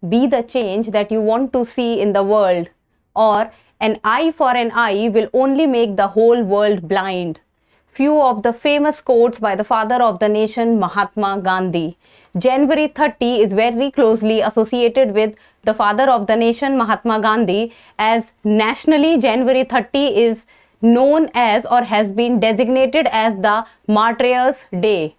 be the change that you want to see in the world, or an eye for an eye will only make the whole world blind. Few of the famous quotes by the father of the nation, Mahatma Gandhi. January 30 is very closely associated with the father of the nation, Mahatma Gandhi, as nationally January 30 is known as or has been designated as the Martyrs' Day.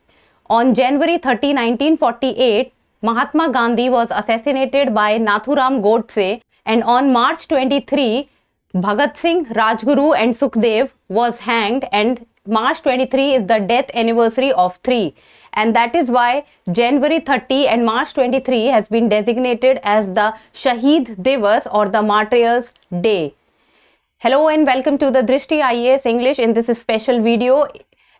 On January 30, 1948, Mahatma Gandhi was assassinated by Nathuram Godse, and on March 23, Bhagat Singh, Rajguru and Sukhdev was hanged, and March 23 is the death anniversary of 3, and that is why January 30 and March 23 has been designated as the Shaheed Divas or the Martyrs' Day. Hello and welcome to the Drishti IAS English in this special video.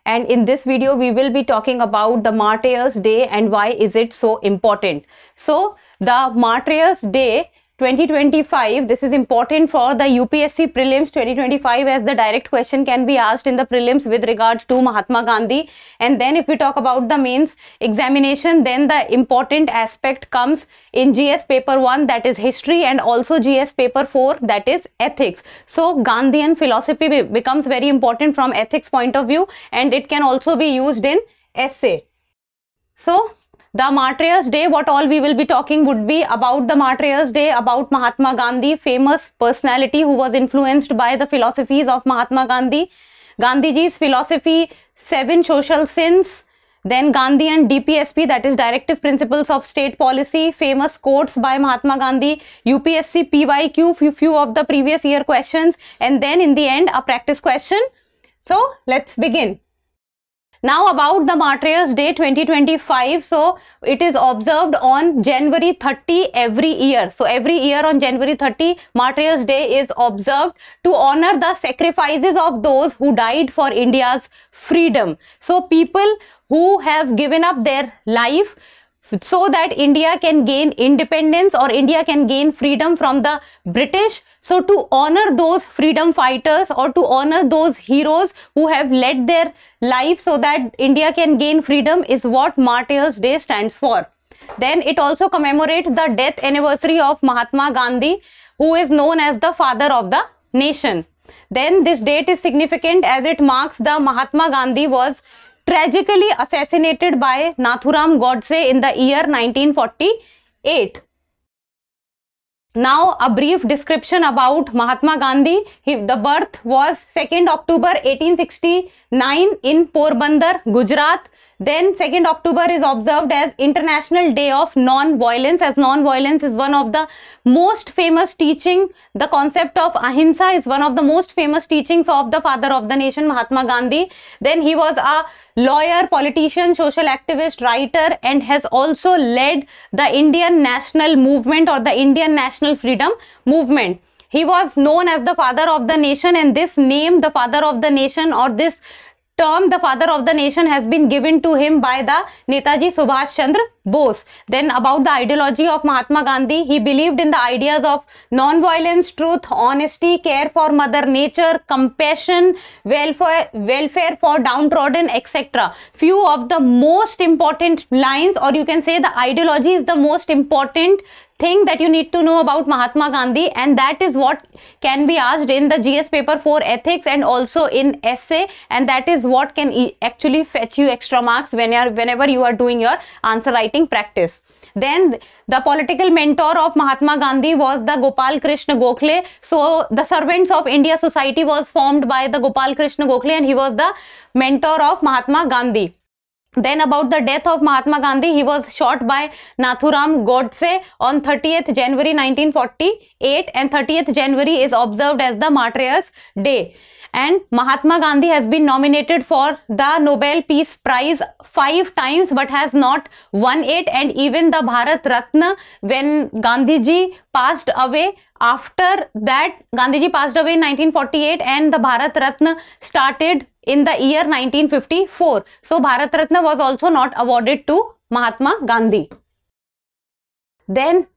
And in this video, we will be talking about the Martyrs' Day and why is it so important. So, the Martyrs' Day 2025, this is important for the UPSC prelims 2025 as the direct question can be asked in the prelims with regards to Mahatma Gandhi. And then if we talk about the mains examination, then the important aspect comes in GS paper 1, that is history, and also GS paper 4, that is ethics. So Gandhian philosophy becomes very important from ethics point of view, and it can also be used in essay. So the Martyrs' Day, what all we will be talking would be about the Martyrs' Day, about Mahatma Gandhi, famous personality who was influenced by the philosophies of Mahatma Gandhi, Gandhiji's philosophy, 7 social sins, then Gandhian DPSP, that is Directive Principles of State Policy, famous quotes by Mahatma Gandhi, UPSC PYQ, few of the previous year questions, and then in the end a practice question. So let's begin. Now about the Martyrs' Day 2025, so it is observed on January 30 every year. So every year on January 30, Martyrs' Day is observed to honor the sacrifices of those who died for India's freedom. So people who have given up their life so that India can gain independence or India can gain freedom from the British. So to honor those freedom fighters or to honor those heroes who have led their life so that India can gain freedom is what Martyrs' Day stands for. Then it also commemorates the death anniversary of Mahatma Gandhi, who is known as the father of the nation. Then this date is significant as it marks the Mahatma Gandhi was tragically assassinated by Nathuram Godse in the year 1948. Now a brief description about Mahatma Gandhi. The birth was 2nd October 1869 in Porbandar, Gujarat. Then 2nd October is observed as International Day of Non-Violence, as non-violence is one of the most famous teaching. The concept of ahimsa is one of the most famous teachings of the father of the nation, Mahatma Gandhi. Then he was a lawyer, politician, social activist, writer, and has also led the Indian national movement or the Indian national freedom movement. He was known as the father of the nation, and this name, the father of the nation, or this term, the father of the nation, has been given to him by the Netaji Subhash Chandra Bose. Then about the ideology of Mahatma Gandhi, he believed in the ideas of non-violence, truth, honesty, care for mother nature, compassion, welfare for downtrodden, etc. Few of the most important lines, or you can say the ideology is the most important thing that you need to know about Mahatma Gandhi, and that is what can be asked in the GS paper 4 ethics and also in essay, and that is what can actually fetch you extra marks whenever you are doing your answer writing practice. Then the political mentor of Mahatma Gandhi was the Gopal Krishna Gokhale. So the Servants of India Society was formed by the Gopal Krishna Gokhale, and he was the mentor of Mahatma Gandhi. Then about the death of Mahatma Gandhi, he was shot by Nathuram Godse on 30th January 1948, and 30th January is observed as the Martyrs' Day. And Mahatma Gandhi has been nominated for the Nobel Peace Prize 5 times but has not won it, and even the Bharat Ratna, when Gandhiji passed away, after that Gandhiji passed away in 1948 and the Bharat Ratna started in the year 1954. So Bharat Ratna was also not awarded to Mahatma Gandhi. Then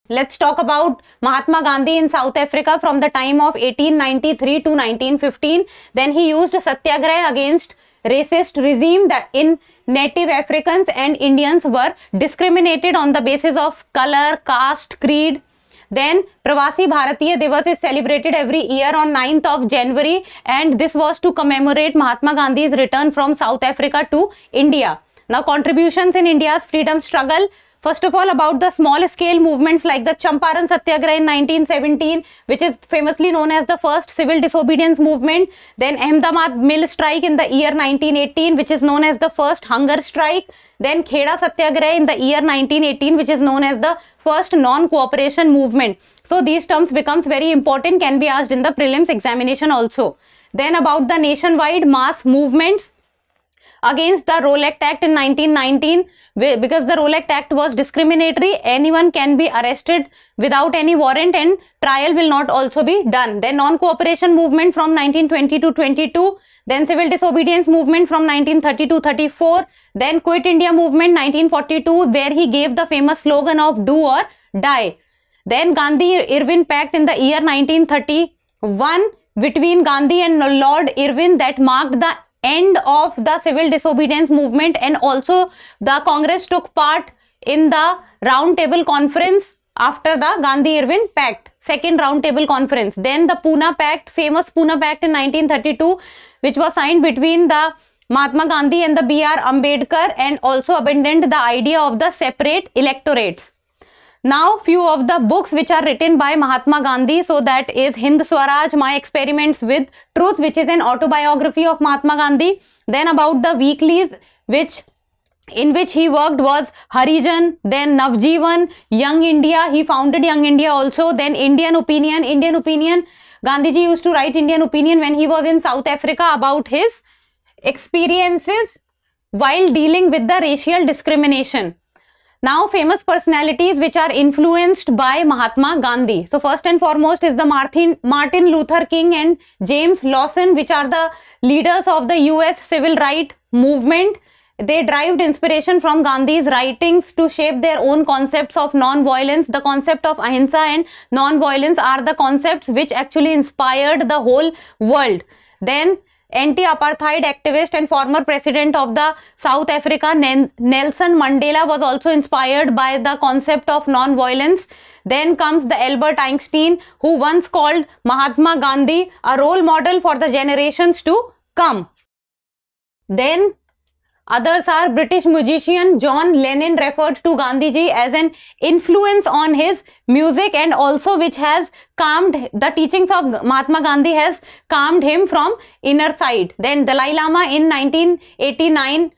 let's talk about Mahatma Gandhi in South Africa from the time of 1893 to 1915. Then he used satyagraha against racist regime that in native Africans and Indians were discriminated on the basis of color, caste, creed. Then Pravasi Bharatiya Divas is celebrated every year on 9th of January, and this was to commemorate Mahatma Gandhi's return from South Africa to India. Now, contributions in India's freedom struggle. First of all, about the small scale movements like the Champaran Satyagraha in 1917, which is famously known as the first civil disobedience movement. Then Ahmedabad mill strike in the year 1918, which is known as the first hunger strike. Then Kheda Satyagraha in the year 1918, which is known as the first non-cooperation movement. So these terms becomes very important, can be asked in the prelims examination also. Then about the nationwide mass movements against the Rowlatt Act in 1919, because the Rowlatt Act was discriminatory. Anyone can be arrested without any warrant and trial will not also be done. Then non-cooperation movement from 1920 to 22. Then civil disobedience movement from 1930 to 34. Then Quit India movement 1942, where he gave the famous slogan of do or die. Then Gandhi-Irwin Pact in the year 1931 between Gandhi and Lord Irwin, that marked the end of the civil disobedience movement, and also the Congress took part in the round table conference after the Gandhi-Irwin Pact, second round table conference. Then the Pune Pact, famous Pune Pact in 1932, which was signed between the Mahatma Gandhi and the B.R. Ambedkar, and also abandoned the idea of the separate electorates. Now, few of the books which are written by Mahatma Gandhi. So that is Hind Swaraj, My Experiments with Truth, which is an autobiography of Mahatma Gandhi. Then about the weeklies in which he worked was Harijan, then Navjeevan, Young India, he founded Young India also. Then Indian Opinion, Gandhiji used to write Indian Opinion when he was in South Africa about his experiences while dealing with the racial discrimination. Now, famous personalities which are influenced by Mahatma Gandhi. So first and foremost is the Martin Luther King and James Lawson, which are the leaders of the US civil rights movement. They derived inspiration from Gandhi's writings to shape their own concepts of non-violence. The concept of ahimsa and non-violence are the concepts which actually inspired the whole world. Then anti-apartheid activist and former president of the South Africa, Nelson Mandela, was also inspired by the concept of non-violence. Then comes the Albert Einstein, who once called Mahatma Gandhi a role model for the generations to come. Then others are British musician John Lennon referred to Gandhiji as an influence on his music, and also which has calmed the teachings of Mahatma Gandhi, has calmed him from inner side. Then Dalai Lama in 1989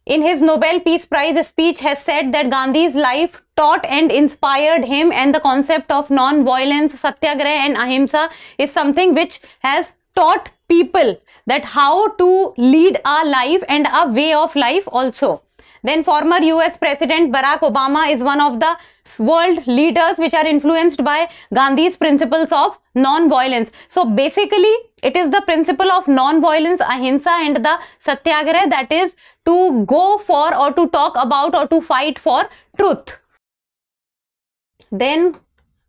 in his Nobel Peace Prize speech has said that Gandhi's life taught and inspired him, and the concept of non-violence, satyagraha and ahimsa is something which has taught people that how to lead a life and a way of life also. Then former US President Barack Obama is one of the world leaders which are influenced by Gandhi's principles of non-violence. So basically it is the principle of non-violence, ahimsa and the satyagraha, that is to go for or to talk about or to fight for truth. Then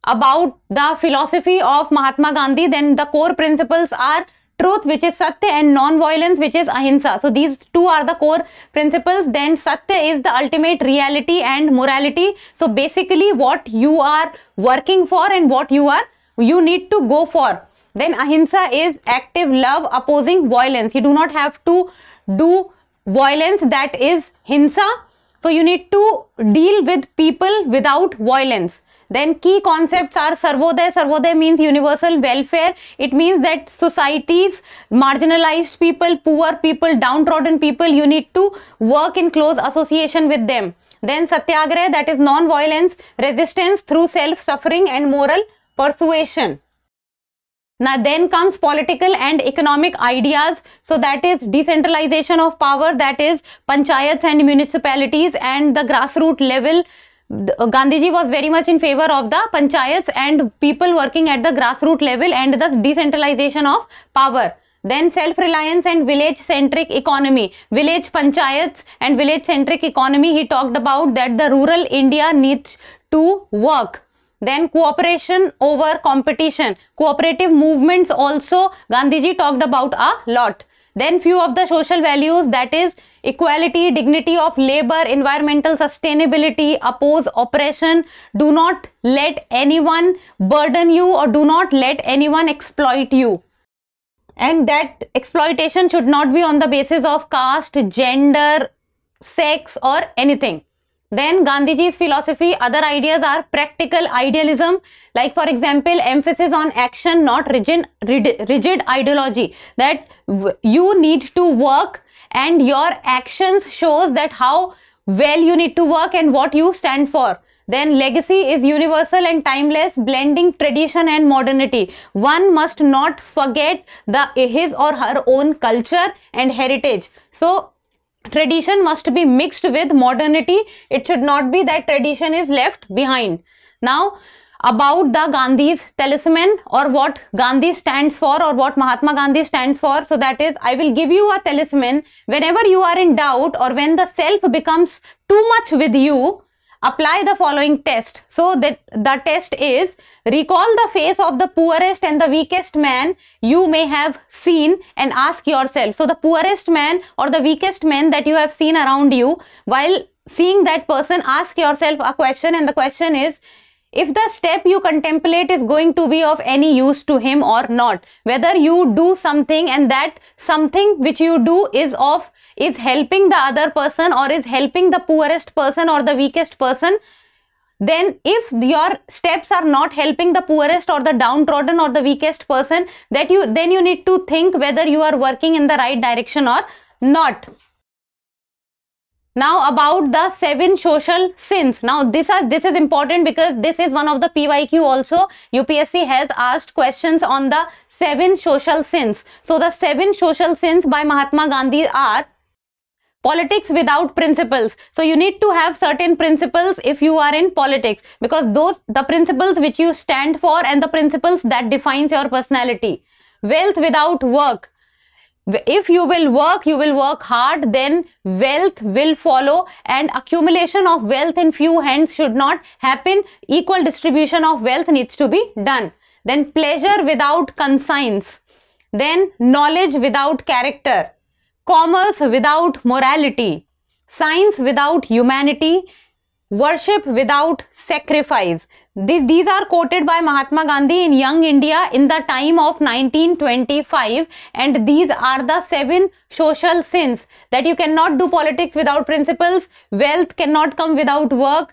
about the philosophy of Mahatma Gandhi, then the core principles are truth, which is Satya, and non-violence, which is Ahimsa. So these two are the core principles. Then Satya is the ultimate reality and morality. So basically what you are working for and what you need to go for. Then Ahimsa is active love opposing violence. You do not have to do violence, that is Hinsa. So you need to deal with people without violence. Then key concepts are Sarvodaya. Sarvodaya means universal welfare. It means that societies, marginalized people, poor people, downtrodden people, you need to work in close association with them. Then Satyagraha, that is non-violence, resistance through self-suffering and moral persuasion. Now then comes political and economic ideas. So that is decentralization of power, that is panchayats and municipalities and the grassroots level. Gandhiji was very much in favor of the panchayats and people working at the grassroots level and the decentralization of power. Then self-reliance and village-centric economy. Village panchayats and village-centric economy, he talked about that the rural India needs to work. Then cooperation over competition. Cooperative movements also Gandhiji talked about a lot. Then few of the social values, that is equality, dignity of labor, environmental sustainability, oppose oppression, do not let anyone burden you or do not let anyone exploit you. And that exploitation should not be on the basis of caste, gender, sex or anything. Then Gandhiji's philosophy, other ideas are practical idealism, like for example, emphasis on action, not rigid ideology, that you need to work and your actions shows that how well you need to work and what you stand for. Then legacy is universal and timeless, blending tradition and modernity. One must not forget his or her own culture and heritage. So tradition must be mixed with modernity. It should not be that tradition is left behind. Now, about the Gandhi's talisman, or what Gandhi stands for, or what Mahatma Gandhi stands for. So that is, I will give you a talisman. Whenever you are in doubt or when the self becomes too much with you, apply the following test. So that the test is, recall the face of the poorest and the weakest man you may have seen and ask yourself. So the poorest man or the weakest man that you have seen around you, while seeing that person, ask yourself a question, and the question is, if the step you contemplate is going to be of any use to him or not, whether you do something and that something which you do is helping the other person or is helping the poorest person or the weakest person. Then if your steps are not helping the poorest or the downtrodden or the weakest person, then you need to think whether you are working in the right direction or not. Now about the 7 social sins. Now this is important because this is one of the PYQ also. UPSC has asked questions on the 7 social sins. So the 7 social sins by Mahatma Gandhi are: politics without principles. So you need to have certain principles if you are in politics, because the principles which you stand for and the principles that defines your personality. Wealth without work. If you will work hard, then wealth will follow, and accumulation of wealth in few hands should not happen. Equal distribution of wealth needs to be done. Then pleasure without conscience. Then knowledge without character. Commerce without morality. Science without humanity. Worship without sacrifice. These are quoted by Mahatma Gandhi in Young India in the time of 1925, and these are the 7 social sins, that you cannot do politics without principles, wealth cannot come without work,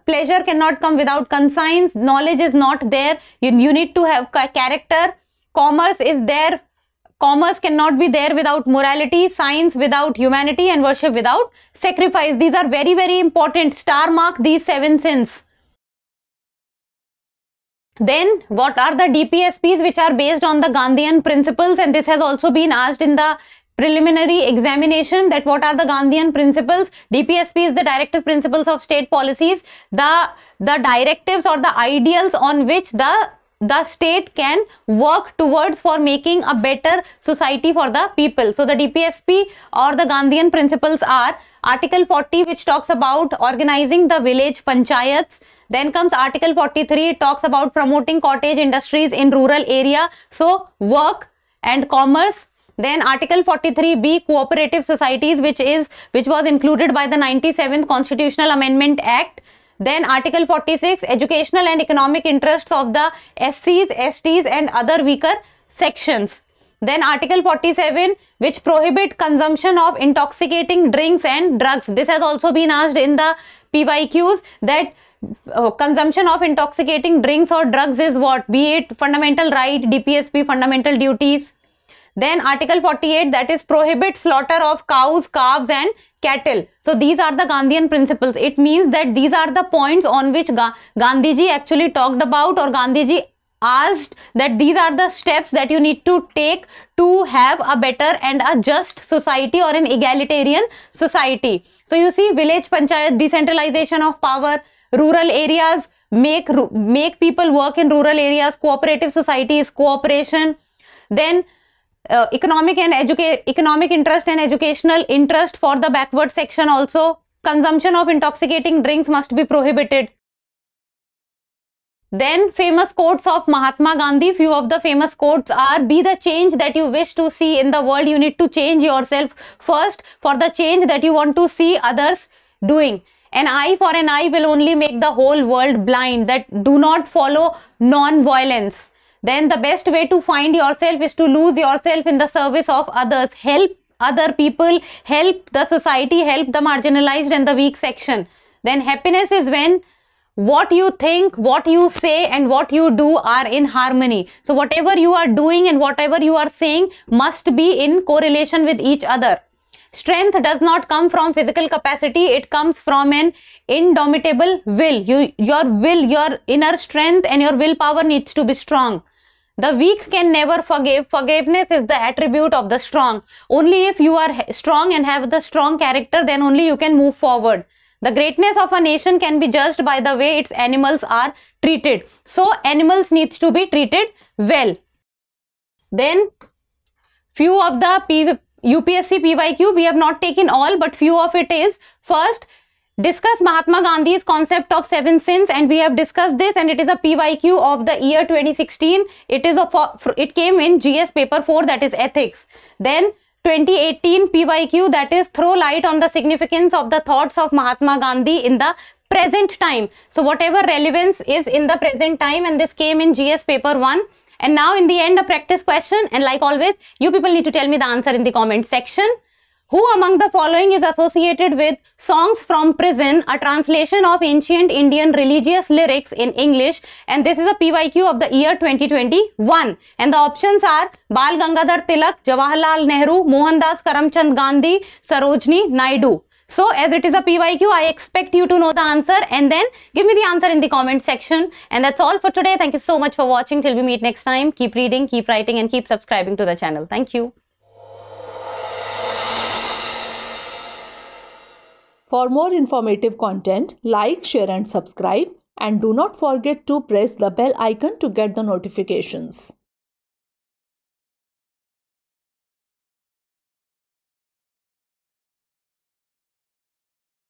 pleasure cannot come without conscience, knowledge is not there, you need to have character, commerce is there, commerce cannot be there without morality, science without humanity, and worship without sacrifice. These are very, very important. Star mark these 7 sins. Then what are the DPSPs which are based on the Gandhian principles? And this has also been asked in the preliminary examination, that what are the Gandhian principles? DPSP is the directive principles of state policies, the directives or the ideals on which the state can work towards for making a better society for the people. So the DPSP or the Gandhian principles are Article 40, which talks about organizing the village panchayats. Then comes Article 43, it talks about promoting cottage industries in rural area, so work and commerce. Then Article 43B, cooperative societies, which was included by the 97th Constitutional Amendment Act. Then Article 46, educational and economic interests of the SCs, STs and other weaker sections. Then Article 47, which prohibit consumption of intoxicating drinks and drugs. This has also been asked in the PYQs, that consumption of intoxicating drinks or drugs is what? Be it fundamental right, DPSP, fundamental duties. Then Article 48, that is prohibit slaughter of cows, calves and cattle. So these are the Gandhian principles. It means that these are the points on which Gandhiji actually talked about, or Gandhiji asked that these are the steps that you need to take to have a better and a just society or an egalitarian society. So you see, village panchayat, decentralization of power, rural areas, make people work in rural areas, cooperative societies, cooperation. Then economic interest and educational interest for the backward section also. Consumption of intoxicating drinks must be prohibited. Then famous quotes of Mahatma Gandhi. Few of the famous quotes are, be the change that you wish to see in the world. You need to change yourself first for the change that you want to see others doing. An eye for an eye will only make the whole world blind. That do not follow non-violence. Then the best way to find yourself is to lose yourself in the service of others. Help other people, help the society, help the marginalized and the weak section. Then happiness is when what you think, what you say and what you do are in harmony. So whatever you are doing and whatever you are saying must be in correlation with each other. Strength does not come from physical capacity. It comes from an indomitable will. Your inner strength and your willpower needs to be strong. The weak can never forgive. Forgiveness is the attribute of the strong. Only if you are strong and have the strong character, then only you can move forward. The greatness of a nation can be judged by the way its animals are treated. So animals needs to be treated well. Then few of the UPSC PYQ, we have not taken all, but few of it is, first, discuss Mahatma Gandhi's concept of 7 sins, and we have discussed this, and it is a PYQ of the year 2016. It came in GS paper 4, that is ethics. Then 2018 PYQ, that is throw light on the significance of the thoughts of Mahatma Gandhi in the present time. So whatever relevance is in the present time, and this came in GS paper 1. And now in the end, a practice question, and like always, you people need to tell me the answer in the comment section. Who among the following is associated with Songs from Prison, a translation of ancient Indian religious lyrics in English? And this is a PYQ of the year 2021. And the options are Bal Gangadhar Tilak, Jawaharlal Nehru, Mohandas Karamchand Gandhi, Sarojini Naidu. So as it is a PYQ, I expect you to know the answer and then give me the answer in the comment section. And that's all for today. Thank you so much for watching. Till we meet next time, keep reading, keep writing and keep subscribing to the channel. Thank you. For more informative content, like, share and subscribe, and do not forget to press the bell icon to get the notifications.